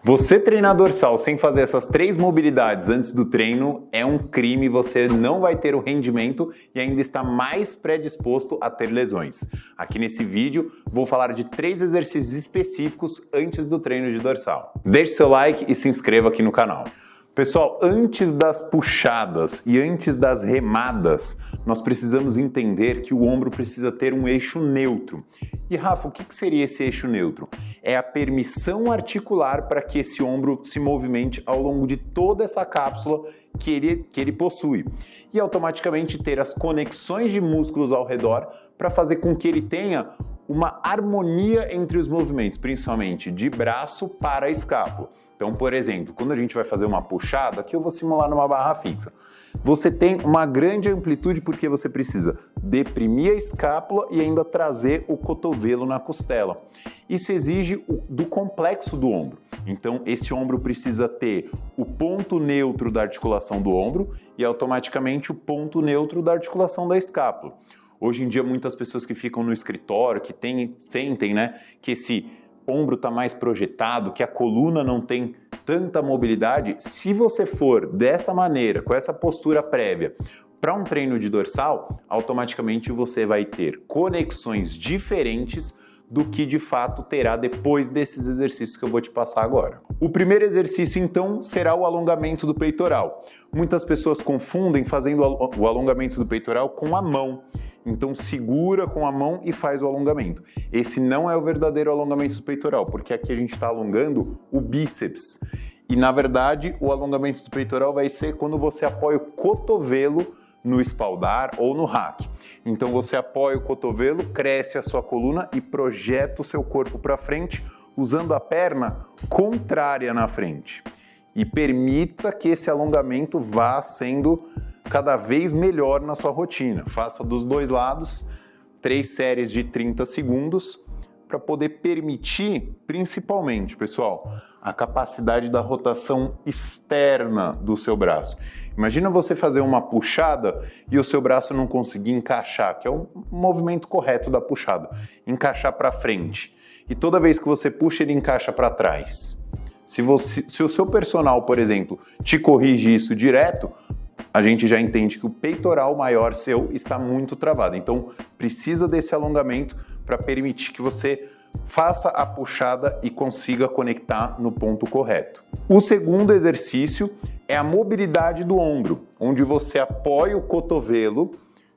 Você treinar dorsal sem fazer essas 3 mobilidades antes do treino é um crime, você não vai ter o rendimento e ainda está mais predisposto a ter lesões. Aqui nesse vídeo vou falar de 3 exercícios específicos antes do treino de dorsal. Deixe seu like e se inscreva aqui no canal. Pessoal, antes das puxadas e antes das remadas, nós precisamos entender que o ombro precisa ter um eixo neutro. E Rafa, o que seria esse eixo neutro? É a permissão articular para que esse ombro se movimente ao longo de toda essa cápsula que ele possui. E automaticamente ter as conexões de músculos ao redor para fazer com que ele tenha uma harmonia entre os movimentos, principalmente de braço para a escápula. Então, por exemplo, quando a gente vai fazer uma puxada, aqui eu vou simular numa barra fixa. Você tem uma grande amplitude porque você precisa deprimir a escápula e ainda trazer o cotovelo na costela. Isso exige do complexo do ombro. Então, esse ombro precisa ter o ponto neutro da articulação do ombro e automaticamente o ponto neutro da articulação da escápula. Hoje em dia, muitas pessoas que ficam no escritório, que sentem, que esse ombro está mais projetado, que a coluna não tem tanta mobilidade. Se você for dessa maneira, com essa postura prévia, para um treino de dorsal, automaticamente você vai ter conexões diferentes do que de fato terá depois desses exercícios que eu vou te passar agora. O primeiro exercício, então, será o alongamento do peitoral. Muitas pessoas confundem fazendo o alongamento do peitoral com a mão. Então segura com a mão e faz o alongamento. Esse não é o verdadeiro alongamento do peitoral, porque aqui a gente está alongando o bíceps. E na verdade o alongamento do peitoral vai ser quando você apoia o cotovelo no espaldar ou no rack. Então você apoia o cotovelo, cresce a sua coluna e projeta o seu corpo para frente, usando a perna contrária na frente. E permita que esse alongamento vá sendo cada vez melhor na sua rotina. Faça dos dois lados 3 séries de 30 segundos para poder permitir, principalmente, pessoal, a capacidade da rotação externa do seu braço. Imagina você fazer uma puxada e o seu braço não conseguir encaixar, que é o movimento correto da puxada, encaixar para frente. E toda vez que você puxa, ele encaixa para trás. Se o seu personal, por exemplo, te corrige isso direto, a gente já entende que o peitoral maior seu está muito travado. Então, precisa desse alongamento para permitir que você faça a puxada e consiga conectar no ponto correto. O segundo exercício é a mobilidade do ombro, onde você apoia o cotovelo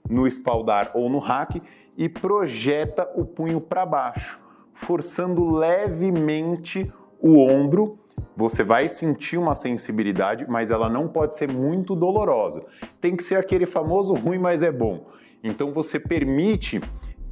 no espaldar ou no rack e projeta o punho para baixo, forçando levemente o ombro. Você vai sentir uma sensibilidade, mas ela não pode ser muito dolorosa. Tem que ser aquele famoso ruim, mas é bom. Então você permite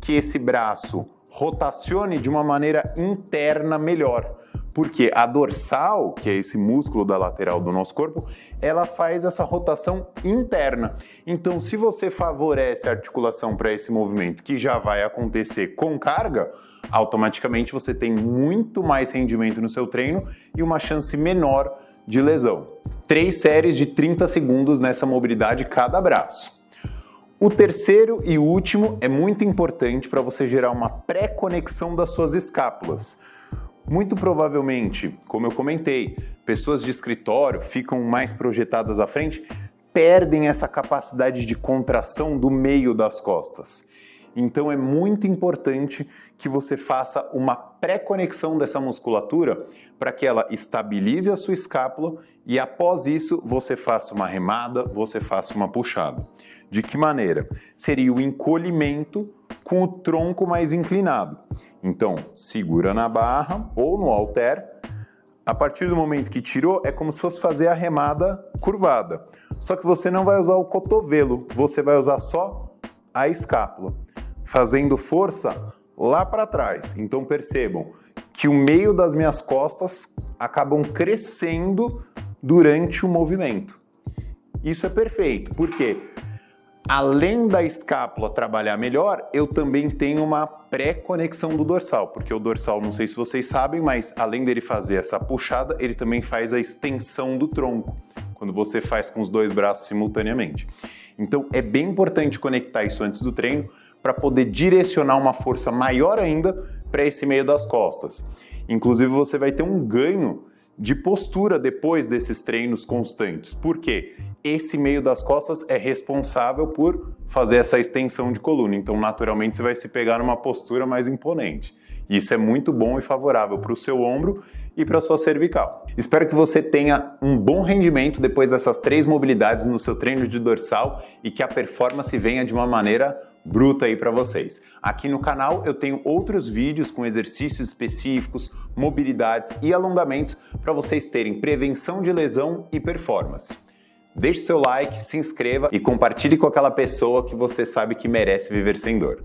que esse braço rotacione de uma maneira interna melhor. Porque a dorsal, que é esse músculo da lateral do nosso corpo, ela faz essa rotação interna. Então, se você favorece a articulação para esse movimento, que já vai acontecer com carga, automaticamente você tem muito mais rendimento no seu treino e uma chance menor de lesão. 3 séries de 30 segundos nessa mobilidade cada braço. O terceiro e último é muito importante para você gerar uma pré-conexão das suas escápulas. Muito provavelmente, como eu comentei, pessoas de escritório ficam mais projetadas à frente, perdem essa capacidade de contração do meio das costas. Então é muito importante que você faça uma pré-conexão dessa musculatura para que ela estabilize a sua escápula e após isso você faça uma remada, você faça uma puxada. De que maneira? Seria o encolhimento com o tronco mais inclinado. Então segura na barra ou no halter. A partir do momento que tirou, é como se fosse fazer a remada curvada. Só que você não vai usar o cotovelo, você vai usar só a escápula, fazendo força lá para trás. Então percebam que o meio das minhas costas acabam crescendo durante o movimento. Isso é perfeito, porque além da escápula trabalhar melhor, eu também tenho uma pré-conexão do dorsal, porque o dorsal, não sei se vocês sabem, mas além dele fazer essa puxada, ele também faz a extensão do tronco, quando você faz com os 2 braços simultaneamente. Então é bem importante conectar isso antes do treino, para poder direcionar uma força maior ainda para esse meio das costas. Inclusive você vai ter um ganho de postura depois desses treinos constantes. Por quê? Esse meio das costas é responsável por fazer essa extensão de coluna. Então, naturalmente, você vai se pegar numa postura mais imponente. Isso é muito bom e favorável para o seu ombro e para a sua cervical. Espero que você tenha um bom rendimento depois dessas 3 mobilidades no seu treino de dorsal e que a performance venha de uma maneira bruta aí para vocês. Aqui no canal eu tenho outros vídeos com exercícios específicos, mobilidades e alongamentos para vocês terem prevenção de lesão e performance. Deixe seu like, se inscreva e compartilhe com aquela pessoa que você sabe que merece viver sem dor.